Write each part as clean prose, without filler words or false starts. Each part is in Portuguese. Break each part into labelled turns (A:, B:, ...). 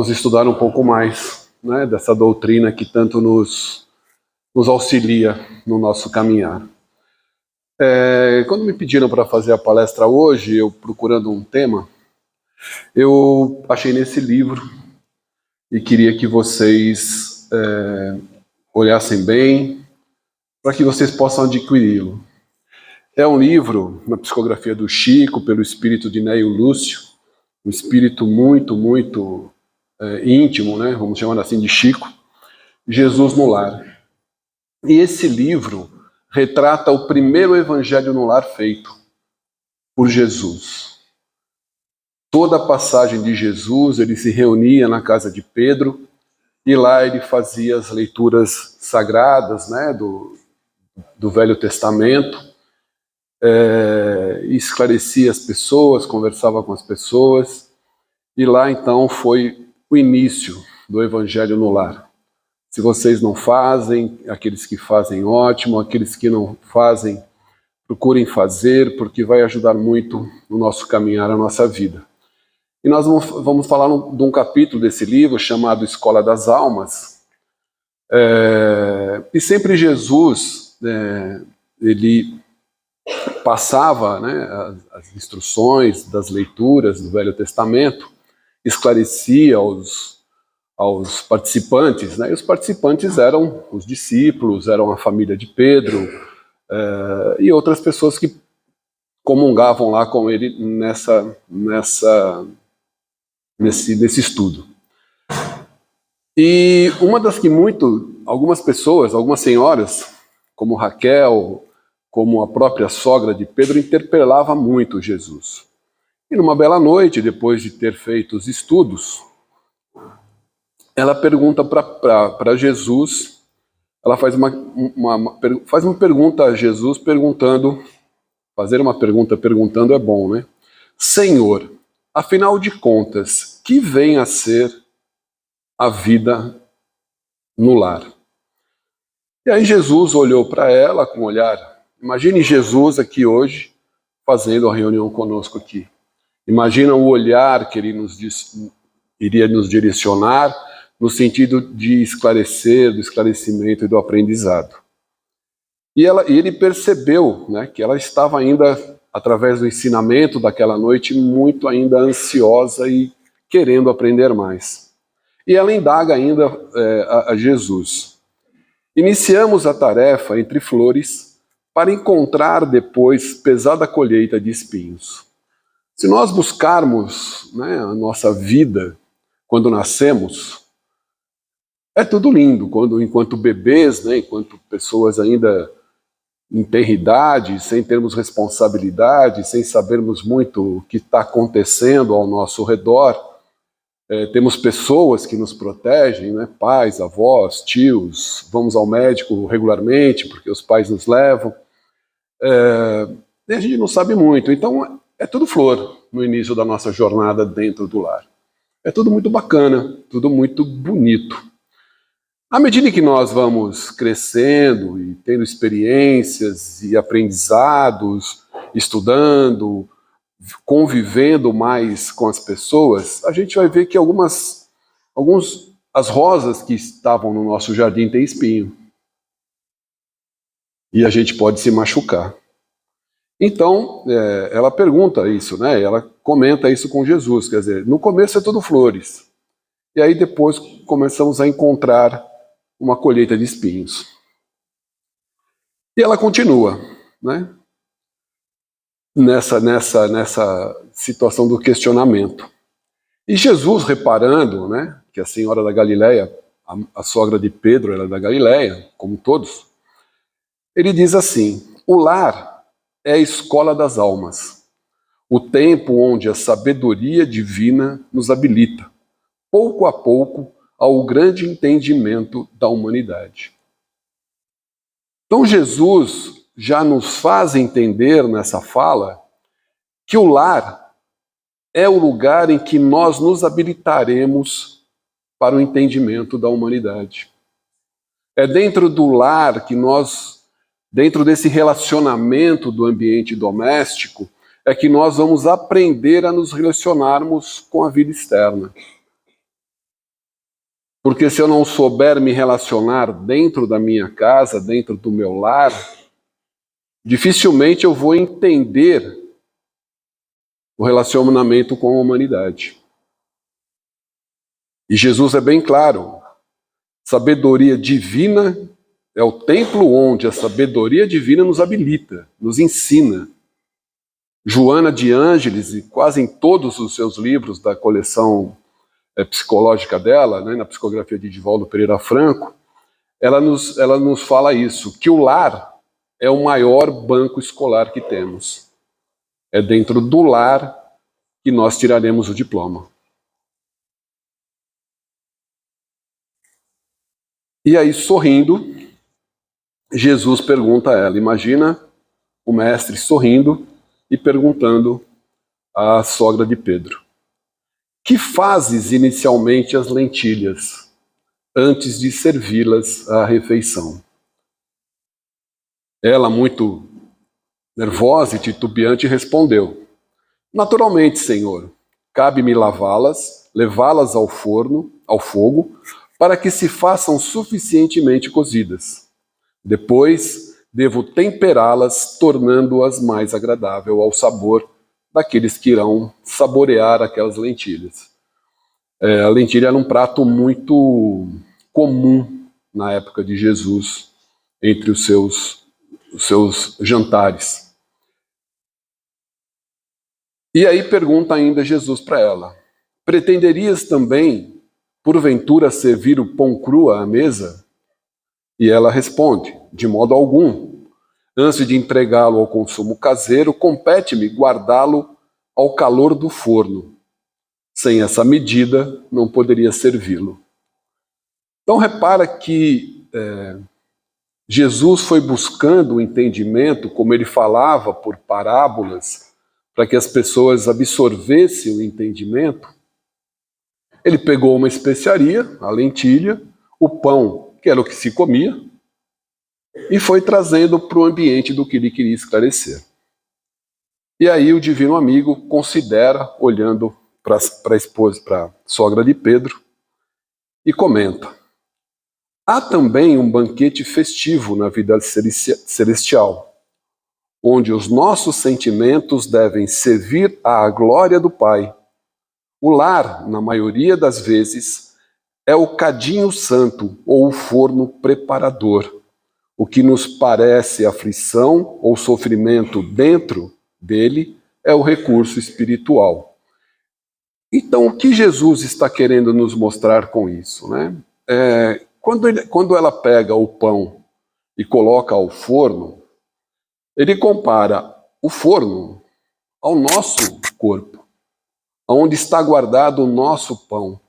A: vamos estudar um pouco mais, né, dessa doutrina que tanto nos auxilia no nosso caminhar. Quando me pediram para fazer a palestra hoje, eu procurando um tema, eu achei nesse livro e queria que vocês olhassem bem para que vocês possam adquiri-lo. É um livro, na psicografia do Chico, pelo espírito de Neio Lúcio, um espírito muito íntimo, né? Vamos chamar assim de Chico, Jesus no Lar. E esse livro retrata o primeiro evangelho no lar feito por Jesus. Toda a passagem de Jesus, ele se reunia na casa de Pedro e lá ele fazia as leituras sagradas, né, do Velho Testamento, esclarecia as pessoas, conversava com as pessoas, e lá então foi o início do evangelho no lar. Se vocês não fazem, aqueles que fazem, ótimo, aqueles que não fazem, procurem fazer, porque vai ajudar muito no nosso caminhar, a nossa vida. E nós vamos falar de um capítulo desse livro chamado Escola das Almas. E sempre Jesus, ele passava, né, as instruções das leituras do Velho Testamento, esclarecia aos participantes, né? E os participantes eram os discípulos, eram a família de Pedro e outras pessoas que comungavam lá com ele nesse estudo. E uma das que algumas pessoas, algumas senhoras, como Raquel, como a própria sogra de Pedro, interpelava muito Jesus. E numa bela noite, depois de ter feito os estudos, ela pergunta para Jesus, ela faz uma pergunta a Jesus fazer uma pergunta perguntando é bom, né? Senhor, afinal de contas, que vem a ser a vida no lar? E aí Jesus olhou para ela com um olhar, imagine Jesus aqui hoje, fazendo a reunião conosco aqui. Imagina o olhar que ele iria nos direcionar, no sentido de esclarecer, do esclarecimento e do aprendizado. E ele percebeu, né, que ela estava ainda, através do ensinamento daquela noite, muito ainda ansiosa e querendo aprender mais. E ela indaga ainda a Jesus. Iniciamos a tarefa entre flores para encontrar depois pesada colheita de espinhos. Se nós buscarmos, né, a nossa vida quando nascemos, é tudo lindo, enquanto bebês, né, enquanto pessoas ainda em tenridade, sem termos responsabilidade, sem sabermos muito o que está acontecendo ao nosso redor. Temos pessoas que nos protegem, né, pais, avós, tios, vamos ao médico regularmente, porque os pais nos levam. E a gente não sabe muito, então é tudo flor no início da nossa jornada dentro do lar. É tudo muito bacana, tudo muito bonito. À medida que nós vamos crescendo e tendo experiências e aprendizados, estudando, convivendo mais com as pessoas, a gente vai ver que as rosas que estavam no nosso jardim têm espinho. E a gente pode se machucar. Então, ela pergunta isso, né? Ela comenta isso com Jesus, quer dizer, no começo é tudo flores. E aí depois começamos a encontrar uma colheita de espinhos. E ela continua, né, nessa situação do questionamento. E Jesus, reparando, né, que a senhora da Galileia, a sogra de Pedro, era da Galileia, como todos, ele diz assim: o lar é a escola das almas, o tempo onde a sabedoria divina nos habilita, pouco a pouco, ao grande entendimento da humanidade. Então Jesus já nos faz entender nessa fala que o lar é o lugar em que nós nos habilitaremos para o entendimento da humanidade. É dentro do lar que dentro desse relacionamento do ambiente doméstico, é que nós vamos aprender a nos relacionarmos com a vida externa. Porque se eu não souber me relacionar dentro da minha casa, dentro do meu lar, dificilmente eu vou entender o relacionamento com a humanidade. E Jesus é bem claro: sabedoria divina é o templo onde a sabedoria divina nos habilita, nos ensina. Joana de Ângeles, e quase em todos os seus livros da coleção psicológica dela, né, na psicografia de Divaldo Pereira Franco, ela nos fala isso, que o lar é o maior banco escolar que temos. É dentro do lar que nós tiraremos o diploma. E aí, sorrindo, Jesus pergunta a ela, imagina o mestre sorrindo e perguntando à sogra de Pedro: que fazes inicialmente as lentilhas, antes de servi-las à refeição? Ela, muito nervosa e titubeante, respondeu: naturalmente, Senhor, cabe-me lavá-las, levá-las ao forno, ao fogo, para que se façam suficientemente cozidas. Depois, devo temperá-las, tornando-as mais agradável ao sabor daqueles que irão saborear aquelas lentilhas. A lentilha era um prato muito comum na época de Jesus, entre os seus jantares. E aí pergunta ainda Jesus para ela: pretenderias também, porventura, servir o pão cru à mesa? E ela responde: de modo algum. Antes de entregá-lo ao consumo caseiro, compete-me guardá-lo ao calor do forno. Sem essa medida, não poderia servi-lo. Então repara que Jesus foi buscando o entendimento, como ele falava por parábolas, para que as pessoas absorvessem o entendimento. Ele pegou uma especiaria, a lentilha, o pão, que era o que se comia, e foi trazendo para o ambiente do que ele queria esclarecer. E aí o divino amigo considera, olhando para a sogra de Pedro, e comenta: há também um banquete festivo na vida celestial, onde os nossos sentimentos devem servir à glória do Pai. O lar, na maioria das vezes, é o cadinho santo ou o forno preparador. O que nos parece aflição ou sofrimento dentro dele é o recurso espiritual. Então, o que Jesus está querendo nos mostrar com isso, né? Quando ela pega o pão e coloca ao forno, ele compara o forno ao nosso corpo, onde está guardado o nosso pão.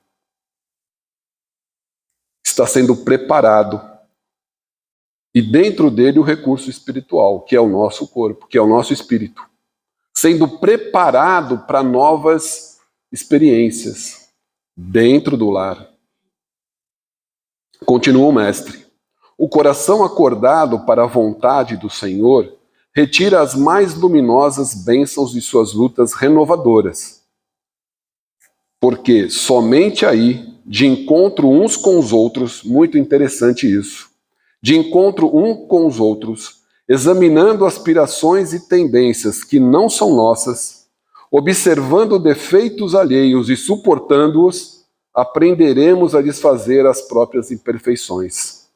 A: Está sendo preparado. E dentro dele o recurso espiritual, que é o nosso corpo, que é o nosso espírito, sendo preparado para novas experiências dentro do lar. Continua o mestre: o coração acordado para a vontade do Senhor retira as mais luminosas bênçãos de suas lutas renovadoras. Porque somente aí, de encontro uns com os outros, muito interessante isso, de encontro um com os outros, examinando aspirações e tendências que não são nossas, observando defeitos alheios e suportando-os, aprenderemos a desfazer as próprias imperfeições.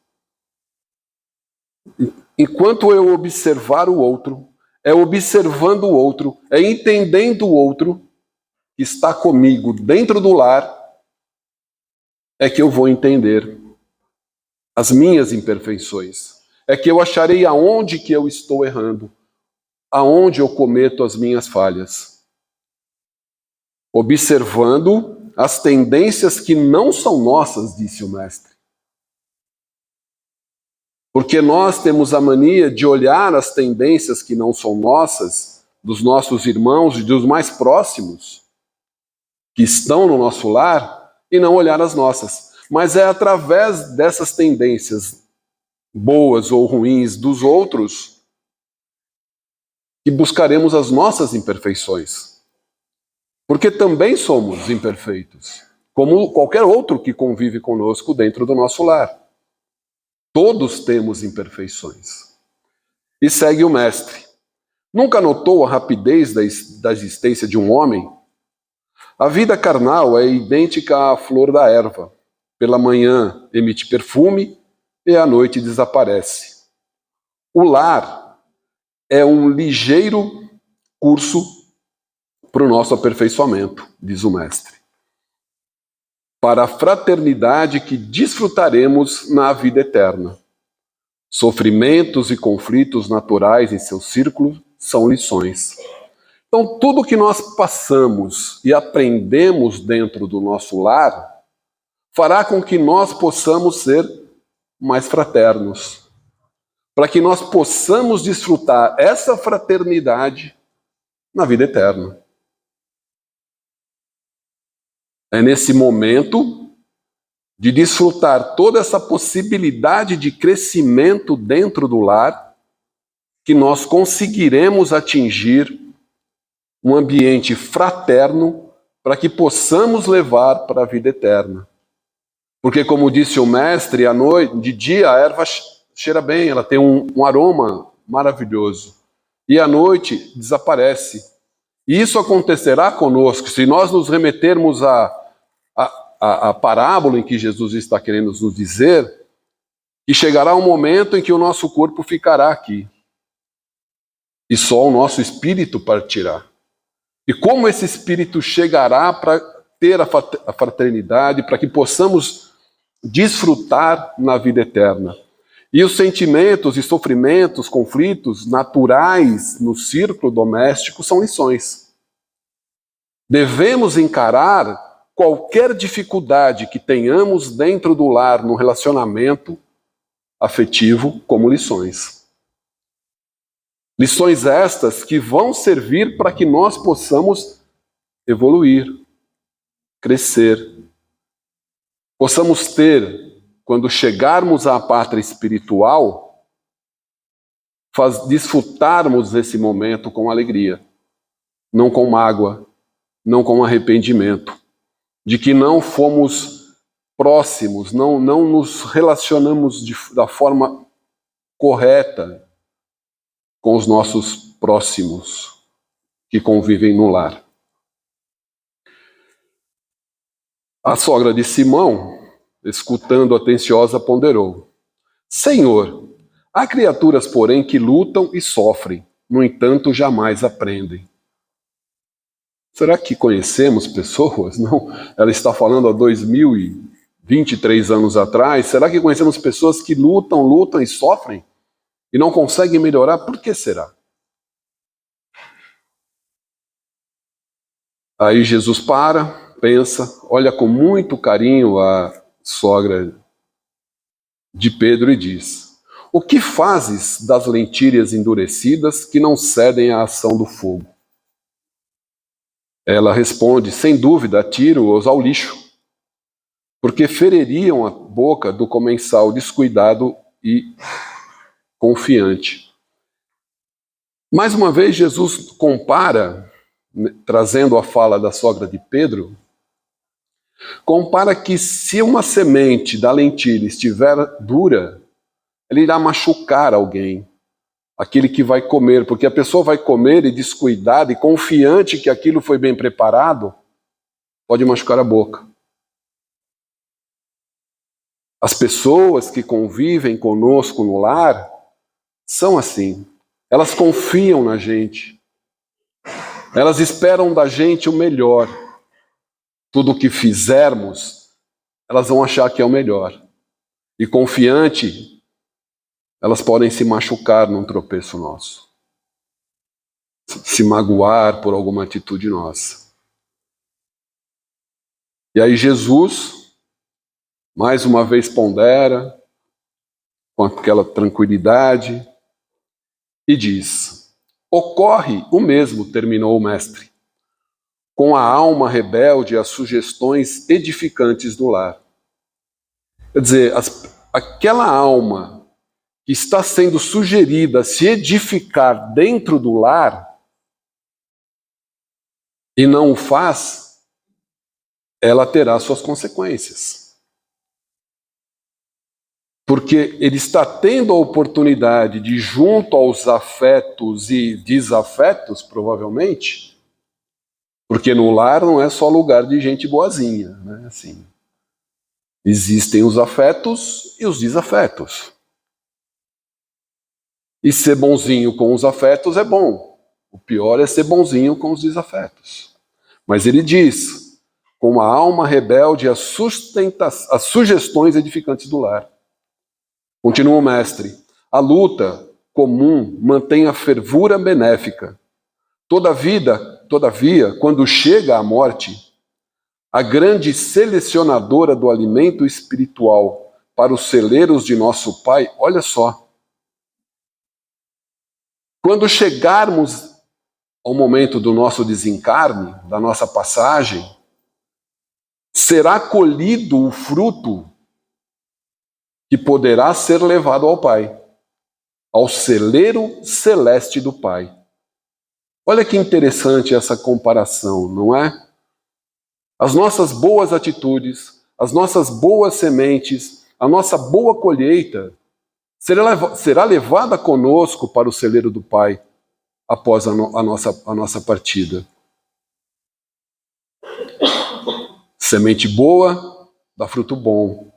A: Enquanto eu observar o outro, é observando o outro, é entendendo o outro que está comigo dentro do lar, é que eu vou entender as minhas imperfeições. É que eu acharei aonde que eu estou errando, aonde eu cometo as minhas falhas. Observando as tendências que não são nossas, disse o mestre. Porque nós temos a mania de olhar as tendências que não são nossas, dos nossos irmãos e dos mais próximos, que estão no nosso lar, e não olhar as nossas. Mas é através dessas tendências boas ou ruins dos outros que buscaremos as nossas imperfeições. Porque também somos imperfeitos. como qualquer outro que convive conosco dentro do nosso lar. Todos temos imperfeições. E segue o mestre. Nunca notou a rapidez da existência de um homem? A vida carnal é idêntica à flor da erva. Pela manhã emite perfume e à noite desaparece. O lar é um ligeiro curso para o nosso aperfeiçoamento, diz o mestre. Para a fraternidade que desfrutaremos na vida eterna. Sofrimentos e conflitos naturais em seu círculo são lições. Então, tudo que nós passamos e aprendemos dentro do nosso lar fará com que nós possamos ser mais fraternos, para que nós possamos desfrutar essa fraternidade na vida eterna. É nesse momento de desfrutar toda essa possibilidade de crescimento dentro do lar que nós conseguiremos atingir um ambiente fraterno para que possamos levar para a vida eterna. Porque, como disse o mestre, à noite, de dia a erva cheira bem, ela tem um aroma maravilhoso. E à noite desaparece. E isso acontecerá conosco se nós nos remetermos à parábola em que Jesus está querendo nos dizer, que chegará um momento em que o nosso corpo ficará aqui. E só o nosso espírito partirá. E como esse espírito chegará para ter a fraternidade, para que possamos desfrutar na vida eterna. E os sentimentos e sofrimentos, conflitos naturais no círculo doméstico são lições. Devemos encarar qualquer dificuldade que tenhamos dentro do lar, no relacionamento afetivo, como lições. Lições estas que vão servir para que nós possamos evoluir, crescer. Possamos ter, quando chegarmos à pátria espiritual, desfrutarmos desse momento com alegria, não com mágoa, não com arrependimento, de que não fomos próximos, não nos relacionamos da forma correta com os nossos próximos que convivem no lar. A sogra de Simão, escutando atenciosa, ponderou: Senhor, há criaturas, porém, que lutam e sofrem, no entanto, jamais aprendem. Será que conhecemos pessoas? Não, ela está falando há 2023 anos atrás. Será que conhecemos pessoas que lutam e sofrem e não conseguem melhorar? Por que será? Aí Jesus pensa, olha com muito carinho a sogra de Pedro e diz: O que fazes das lentilhas endurecidas que não cedem à ação do fogo? Ela responde: sem dúvida, atiro-os ao lixo, porque feririam a boca do comensal descuidado e confiante. Mais uma vez, Jesus compara, trazendo a fala da sogra de Pedro, compara que se uma semente da lentilha estiver dura, ela irá machucar alguém, aquele que vai comer, porque a pessoa vai comer e descuidada e confiante que aquilo foi bem preparado, pode machucar a boca. As pessoas que convivem conosco no lar são assim. Elas confiam na gente. Elas esperam da gente o melhor. Tudo o que fizermos, elas vão achar que é o melhor. E confiante, elas podem se machucar num tropeço nosso. Se magoar por alguma atitude nossa. E aí Jesus, mais uma vez, pondera, com aquela tranquilidade, e diz: ocorre o mesmo, terminou o mestre, com a alma rebelde às sugestões edificantes do lar. Quer dizer, aquela alma que está sendo sugerida a se edificar dentro do lar e não o faz, ela terá suas consequências. Porque ele está tendo a oportunidade de, junto aos afetos e desafetos, provavelmente, porque no lar não é só lugar de gente boazinha, né? Assim, existem os afetos e os desafetos. E ser bonzinho com os afetos é bom. O pior é ser bonzinho com os desafetos. Mas ele diz, com a alma rebelde, as sugestões edificantes do lar. Continua o mestre. A luta comum mantém a fervura benéfica. Todavia, quando chega a morte, a grande selecionadora do alimento espiritual para os celeiros de nosso Pai, olha só. Quando chegarmos ao momento do nosso desencarne, da nossa passagem, será colhido o fruto que poderá ser levado ao Pai, ao celeiro celeste do Pai. Olha que interessante essa comparação, não é? As nossas boas atitudes, as nossas boas sementes, a nossa boa colheita será levada conosco para o celeiro do Pai após a nossa partida. Semente boa dá fruto bom.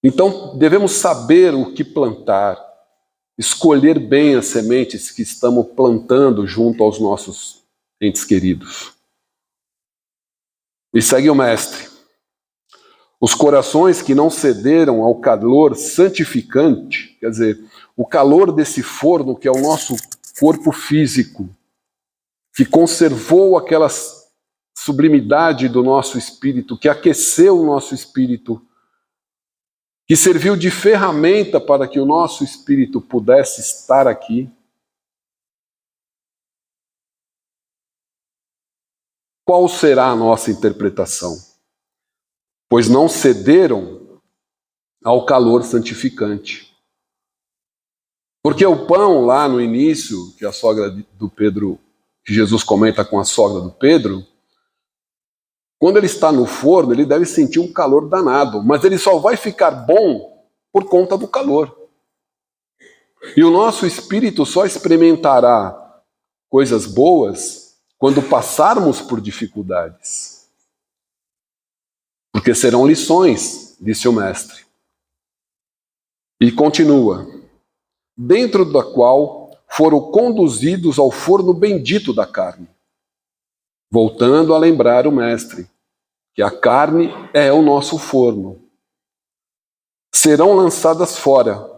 A: Então devemos saber o que plantar, escolher bem as sementes que estamos plantando junto aos nossos entes queridos. E segue o mestre. Os corações que não cederam ao calor santificante, quer dizer, o calor desse forno que é o nosso corpo físico, que conservou aquela sublimidade do nosso espírito, que aqueceu o nosso espírito, que serviu de ferramenta para que o nosso espírito pudesse estar aqui. Qual será a nossa interpretação? Pois não cederam ao calor santificante. Porque o pão lá no início, que a sogra do Pedro, que Jesus comenta com a sogra do Pedro, quando ele está no forno, ele deve sentir um calor danado, mas ele só vai ficar bom por conta do calor. E o nosso espírito só experimentará coisas boas quando passarmos por dificuldades. Porque serão lições, disse o mestre. E continua, dentro da qual foram conduzidos ao forno bendito da carne. Voltando a lembrar o mestre, que a carne é o nosso forno. Serão lançadas fora,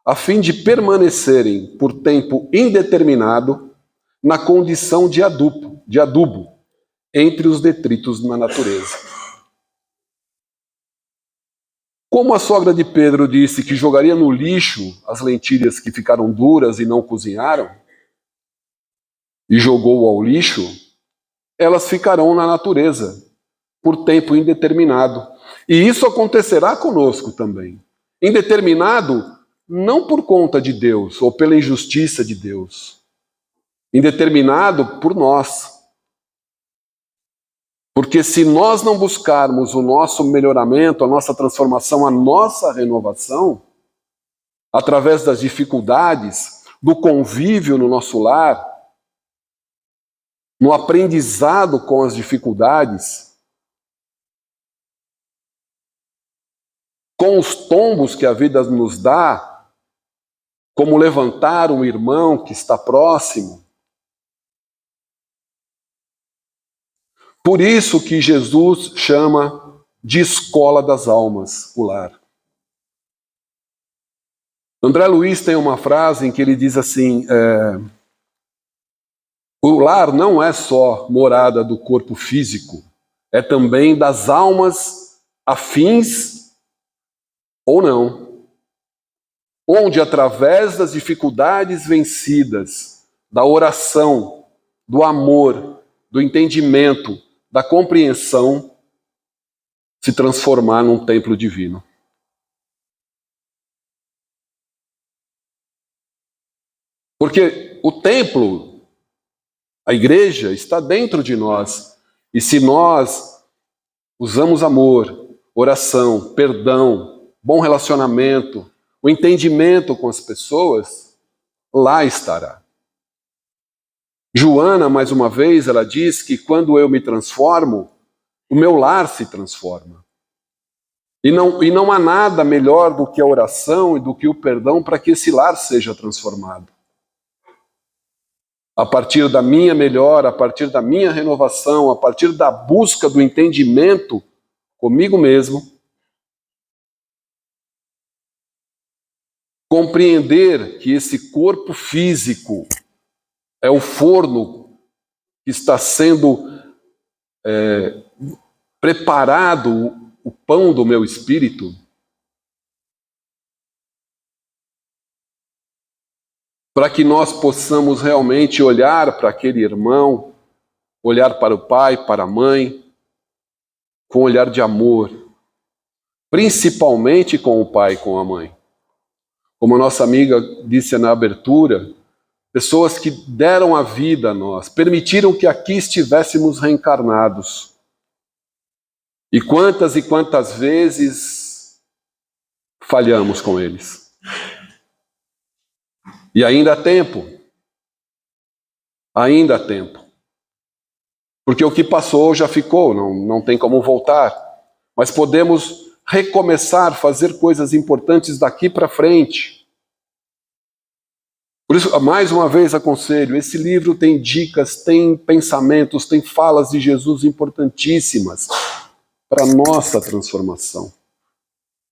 A: a fim de permanecerem por tempo indeterminado na condição de adubo entre os detritos na natureza. Como a sogra de Pedro disse que jogaria no lixo as lentilhas que ficaram duras e não cozinharam, e jogou ao lixo, elas ficarão na natureza por tempo indeterminado. E isso acontecerá conosco também. Indeterminado não por conta de Deus ou pela injustiça de Deus. Indeterminado por nós. Porque se nós não buscarmos o nosso melhoramento, a nossa transformação, a nossa renovação, através das dificuldades, do convívio no nosso lar, no aprendizado com as dificuldades, com os tombos que a vida nos dá, como levantar um irmão que está próximo. Por isso que Jesus chama de escola das almas o lar. André Luiz tem uma frase em que ele diz assim, o lar não é só morada do corpo físico, é também das almas afins ou não, onde através das dificuldades vencidas, da oração, do amor, do entendimento, da compreensão, se transformar num templo divino. Porque o templo, a igreja, está dentro de nós. E se nós usamos amor, oração, perdão, bom relacionamento, o entendimento com as pessoas, lá estará. Joana, mais uma vez, ela diz que quando eu me transformo, o meu lar se transforma. E não há nada melhor do que a oração e do que o perdão para que esse lar seja transformado. A partir da minha melhora, a partir da minha renovação, a partir da busca do entendimento comigo mesmo, compreender que esse corpo físico é o forno que está sendo preparado o pão do meu espírito, para que nós possamos realmente olhar para aquele irmão, olhar para o pai, para a mãe, com um olhar de amor, principalmente com o pai e com a mãe. Como a nossa amiga disse na abertura, pessoas que deram a vida a nós, permitiram que aqui estivéssemos reencarnados. E quantas vezes falhamos com eles. E ainda há tempo. Ainda há tempo. Porque o que passou já ficou, não tem como voltar. Mas podemos recomeçar, fazer coisas importantes daqui para frente. Por isso, mais uma vez aconselho, esse livro tem dicas, tem pensamentos, tem falas de Jesus importantíssimas para a nossa transformação,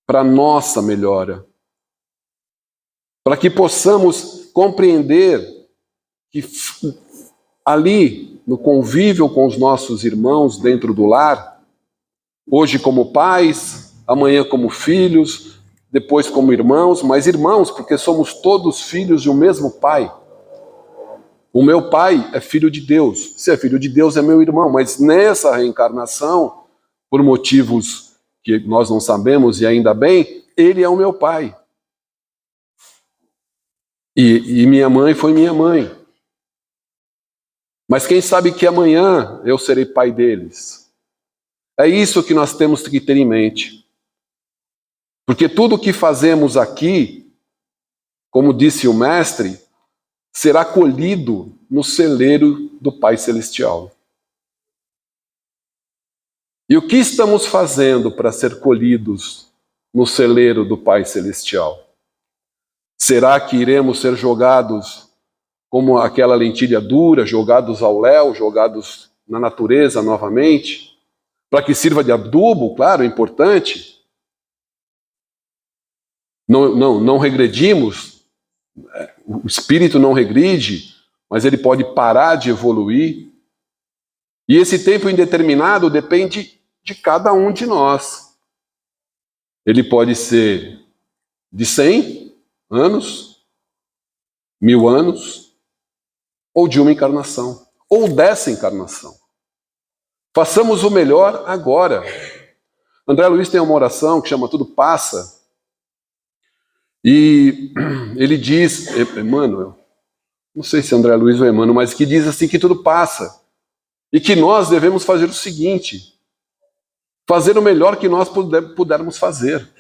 A: para a nossa melhora. Para que possamos compreender que ali, no convívio com os nossos irmãos dentro do lar, hoje como pais, amanhã como filhos, depois como irmãos, mas irmãos, porque somos todos filhos de um mesmo pai. O meu pai é filho de Deus. Se é filho de Deus, é meu irmão. Mas nessa reencarnação, por motivos que nós não sabemos e ainda bem, ele é o meu pai. E minha mãe foi minha mãe. Mas quem sabe que amanhã eu serei pai deles. É isso que nós temos que ter em mente. Porque tudo o que fazemos aqui, como disse o mestre, será colhido no celeiro do Pai Celestial. E o que estamos fazendo para ser colhidos no celeiro do Pai Celestial? Será que iremos ser jogados como aquela lentilha dura, jogados ao léu, jogados na natureza novamente? Para que sirva de adubo, claro, é importante. Não regredimos, o espírito não regride, mas ele pode parar de evoluir. E esse tempo indeterminado depende de cada um de nós. Ele pode ser de 100 anos, 1000 anos, ou de uma encarnação, ou dessa encarnação. Façamos o melhor agora. André Luiz tem uma oração que chama Tudo Passa. E ele diz, Emmanuel, não sei se é André Luiz ou Emmanuel, mas que diz assim que tudo passa. E que nós devemos fazer o seguinte, fazer o melhor que nós pudermos fazer.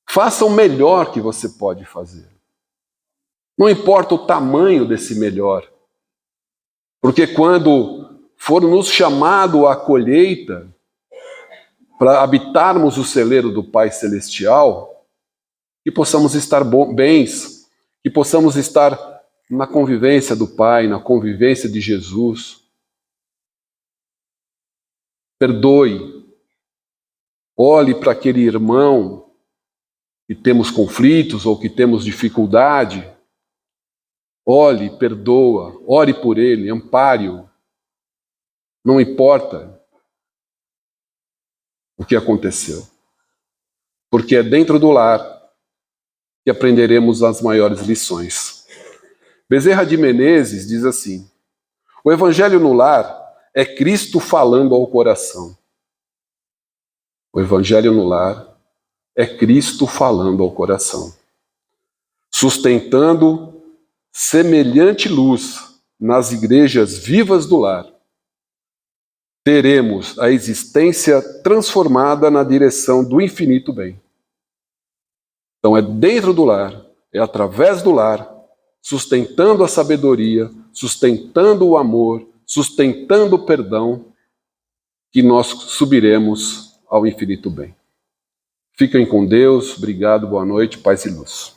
A: Faça o melhor que você pode fazer. Não importa o tamanho desse melhor. Porque quando for nos chamado à colheita, para habitarmos o celeiro do Pai Celestial, que possamos estar bens, que possamos estar na convivência do Pai, na convivência de Jesus. Perdoe. Olhe para aquele irmão que temos conflitos ou que temos dificuldade. Olhe, perdoa, ore por ele, ampare-o. Não importa o que aconteceu. Porque é dentro do lar que aprenderemos as maiores lições. Bezerra de Menezes diz assim: o Evangelho no lar é Cristo falando ao coração. O Evangelho no lar é Cristo falando ao coração, sustentando semelhante luz nas igrejas vivas do lar, teremos a existência transformada na direção do infinito bem. Então é dentro do lar, é através do lar, sustentando a sabedoria, sustentando o amor, sustentando o perdão, que nós subiremos ao infinito bem. Fiquem com Deus, obrigado, boa noite, paz e luz.